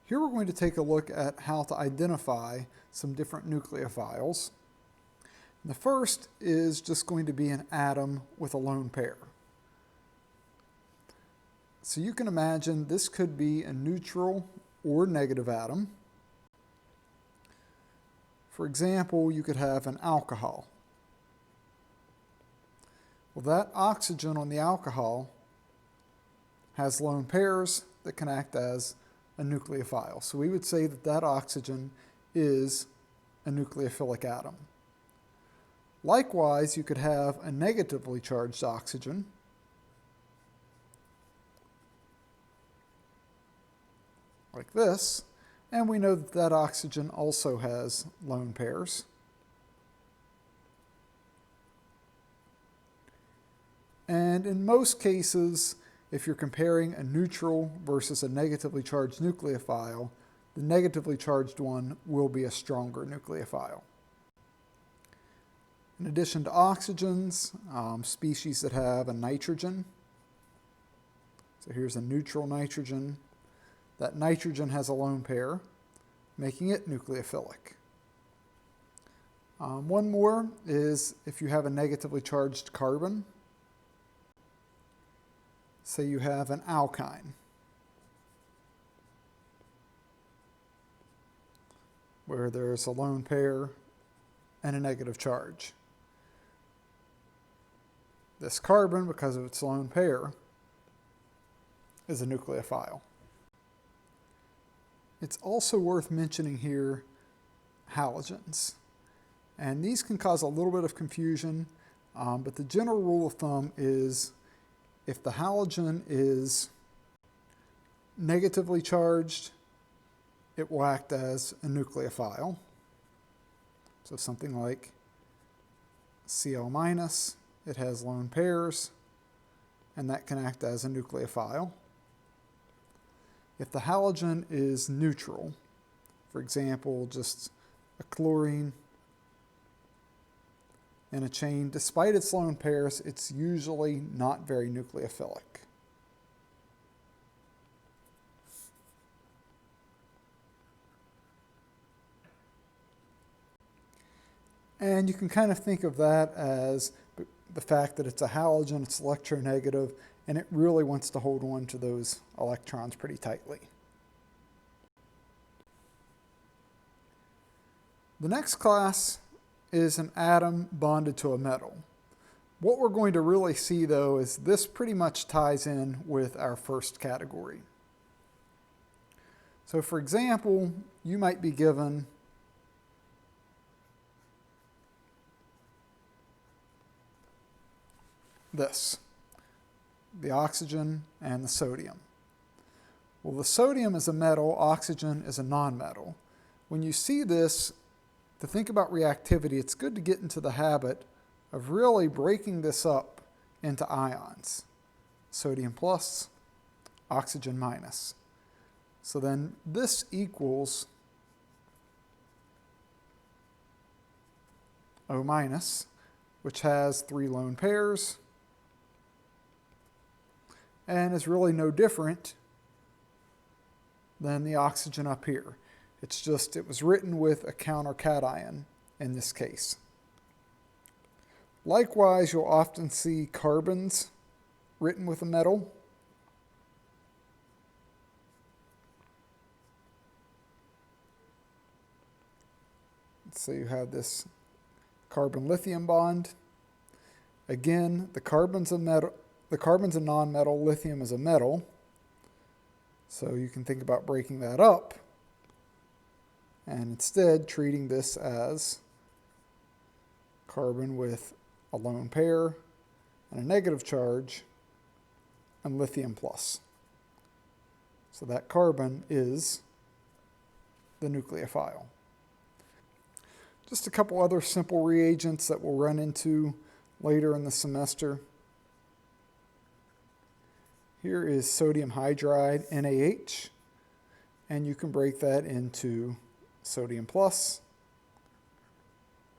Here we're going to take a look at how to identify some different nucleophiles. The first is just going to be an atom with a lone pair. So you can imagine this could be a neutral or negative atom. For example, you could have an alcohol. Well, that oxygen on the alcohol has lone pairs that can act as a nucleophile. So we would say that that oxygen is a nucleophilic atom. Likewise, you could have a negatively charged oxygen, like this, and we know that that oxygen also has lone pairs. And in most cases, if you're comparing a neutral versus a negatively charged nucleophile, the negatively charged one will be a stronger nucleophile. In addition to oxygens, species that have a nitrogen. So here's a neutral nitrogen. That nitrogen has a lone pair, making it nucleophilic. One more is if you have a negatively charged carbon. Say you have an alkyne, where there's a lone pair and a negative charge. This carbon, because of its lone pair, is a nucleophile. It's also worth mentioning here halogens. And these can cause a little bit of confusion, but the general rule of thumb is if the halogen is negatively charged, it will act as a nucleophile. So something like Cl-, it has lone pairs, and that can act as a nucleophile. If the halogen is neutral, for example, just a chlorine in a chain, despite its lone pairs, it's usually not very nucleophilic. And you can kind of think of that as the fact that it's a halogen, it's electronegative, and it really wants to hold on to those electrons pretty tightly. The next class is an atom bonded to a metal. What we're going to really see, though, is this pretty much ties in with our first category. So, for example, you might be given this, the oxygen and the sodium. Well, the sodium is a metal, oxygen is a nonmetal. When you see this, to think about reactivity, it's good to get into the habit of really breaking this up into ions. Sodium plus, oxygen minus. So then this equals O minus, which has 3 lone pairs, and is really no different than the oxygen up here. It's just, it was written with a countercation in this case. Likewise, you'll often see carbons written with a metal. So you have this carbon-lithium bond. Again, the carbon's a metal. The carbon's a nonmetal, lithium is a metal. So you can think about breaking that up and instead treating this as carbon with a lone pair and a negative charge and lithium plus. So that carbon is the nucleophile. Just a couple other simple reagents that we'll run into later in the semester. Here is sodium hydride, NaH, and you can break that into sodium plus,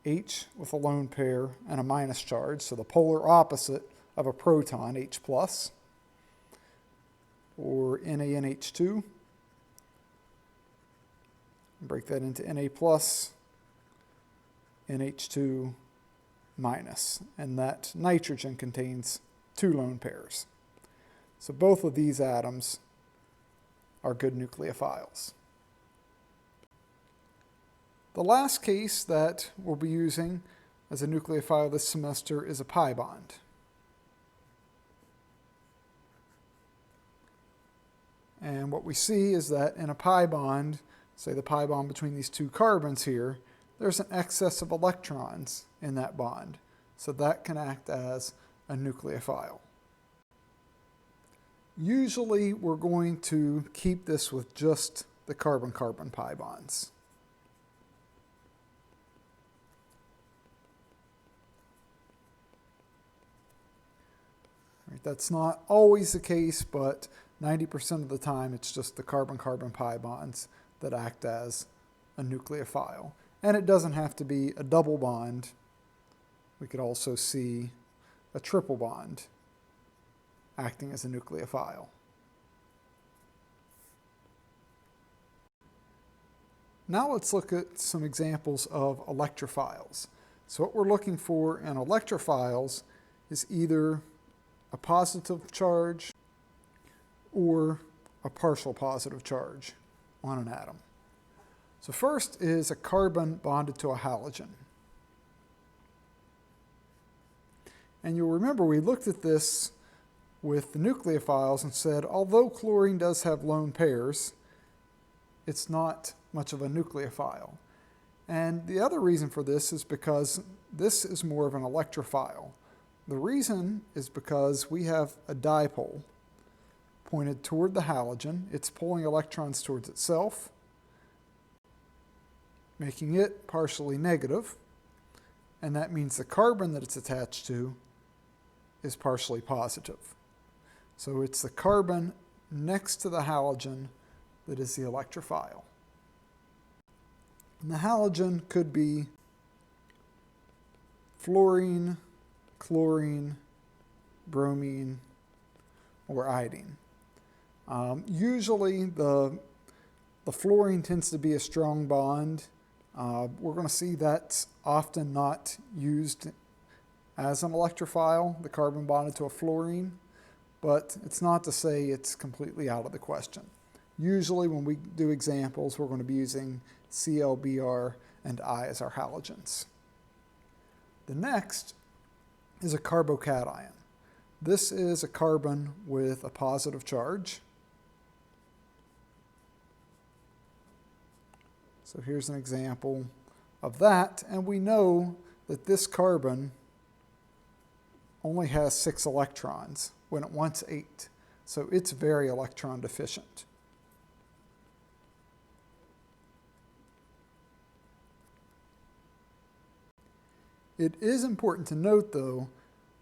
H with a lone pair and a minus charge, so the polar opposite of a proton, H plus, or NaNH2, break that into Na plus, NH2 minus, and that nitrogen contains 2 lone pairs. So both of these atoms are good nucleophiles. The last case that we'll be using as a nucleophile this semester is a pi bond. And what we see is that in a pi bond, say the pi bond between these 2 carbons here, there's an excess of electrons in that bond. So that can act as a nucleophile. Usually we're going to keep this with just the carbon-carbon pi bonds. That's not always the case, but 90% of the time it's just the carbon-carbon pi bonds that act as a nucleophile. And it doesn't have to be a double bond. We could also see a triple bond acting as a nucleophile. Now let's look at some examples of electrophiles. So what we're looking for in electrophiles is either a positive charge or a partial positive charge on an atom. So first is a carbon bonded to a halogen. And you'll remember we looked at this with the nucleophiles and said, although chlorine does have lone pairs, it's not much of a nucleophile. And the other reason for this is because this is more of an electrophile. The reason is because we have a dipole pointed toward the halogen. It's pulling electrons towards itself, making it partially negative, and that means the carbon that it's attached to is partially positive. So it's the carbon next to the halogen that is the electrophile. And the halogen could be fluorine, chlorine, bromine, or iodine. Usually the fluorine tends to be a strong bond. We're going to see that's often not used as an electrophile, the carbon bonded to a fluorine, but it's not to say it's completely out of the question. Usually when we do examples, we're going to be using Cl, Br, and I as our halogens. The next is a carbocation. This is a carbon with a positive charge. So here's an example of that, and we know that this carbon only has 6 electrons when it wants 8. So it's very electron deficient. It is important to note, though,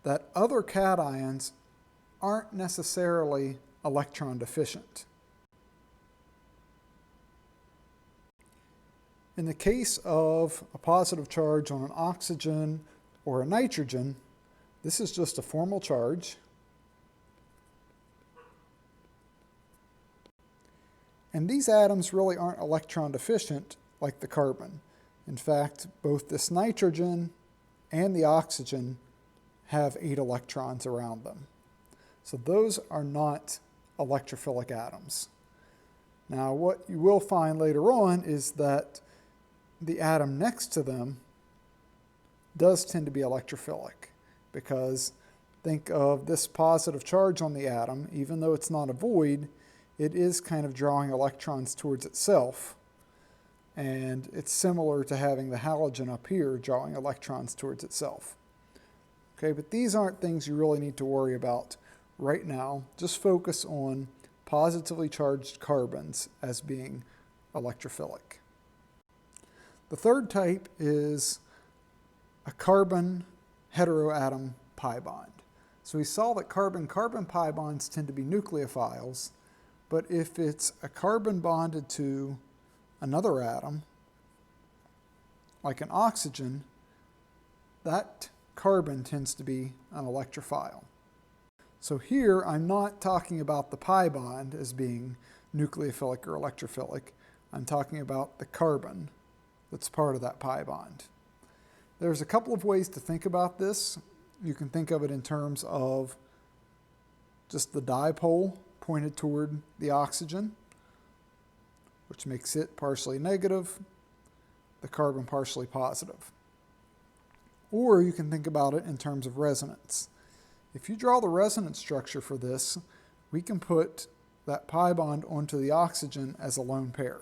that other cations aren't necessarily electron deficient. In the case of a positive charge on an oxygen or a nitrogen, this is just a formal charge. And these atoms really aren't electron deficient like the carbon. In fact, both this nitrogen and the oxygen have 8 electrons around them. So those are not electrophilic atoms. Now, what you will find later on is that the atom next to them does tend to be electrophilic, because think of this positive charge on the atom. Even though it's not a void, it is kind of drawing electrons towards itself. And it's similar to having the halogen up here drawing electrons towards itself. Okay, but these aren't things you really need to worry about right now. Just focus on positively charged carbons as being electrophilic. The third type is a carbon heteroatom pi bond. So we saw that carbon-carbon pi bonds tend to be nucleophiles, but if it's a carbon bonded to another atom, like an oxygen, that carbon tends to be an electrophile. So here I'm not talking about the pi bond as being nucleophilic or electrophilic. I'm talking about the carbon that's part of that pi bond. There's a couple of ways to think about this. You can think of it in terms of just the dipole pointed toward the oxygen, which makes it partially negative, the carbon partially positive. Or you can think about it in terms of resonance. If you draw the resonance structure for this, we can put that pi bond onto the oxygen as a lone pair.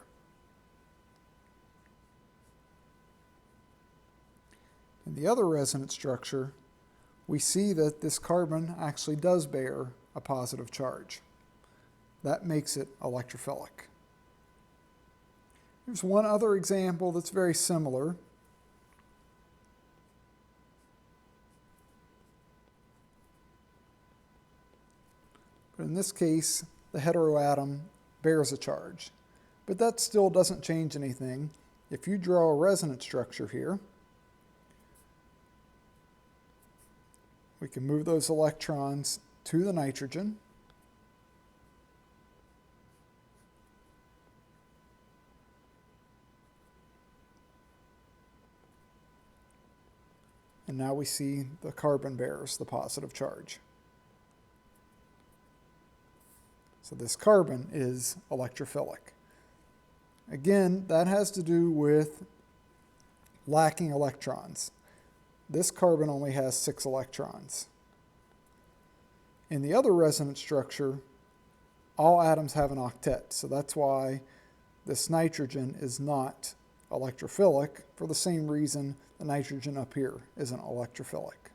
In the other resonance structure, we see that this carbon actually does bear a positive charge. That makes it electrophilic. Here's one other example that's very similar. But in this case, the heteroatom bears a charge. But that still doesn't change anything. If you draw a resonance structure here, we can move those electrons to the nitrogen. And now we see the carbon bears the positive charge. So this carbon is electrophilic. Again, that has to do with lacking electrons. This carbon only has 6 electrons. In the other resonance structure, all atoms have an octet, so that's why this nitrogen is not electrophilic, for the same reason the nitrogen up here isn't electrophilic.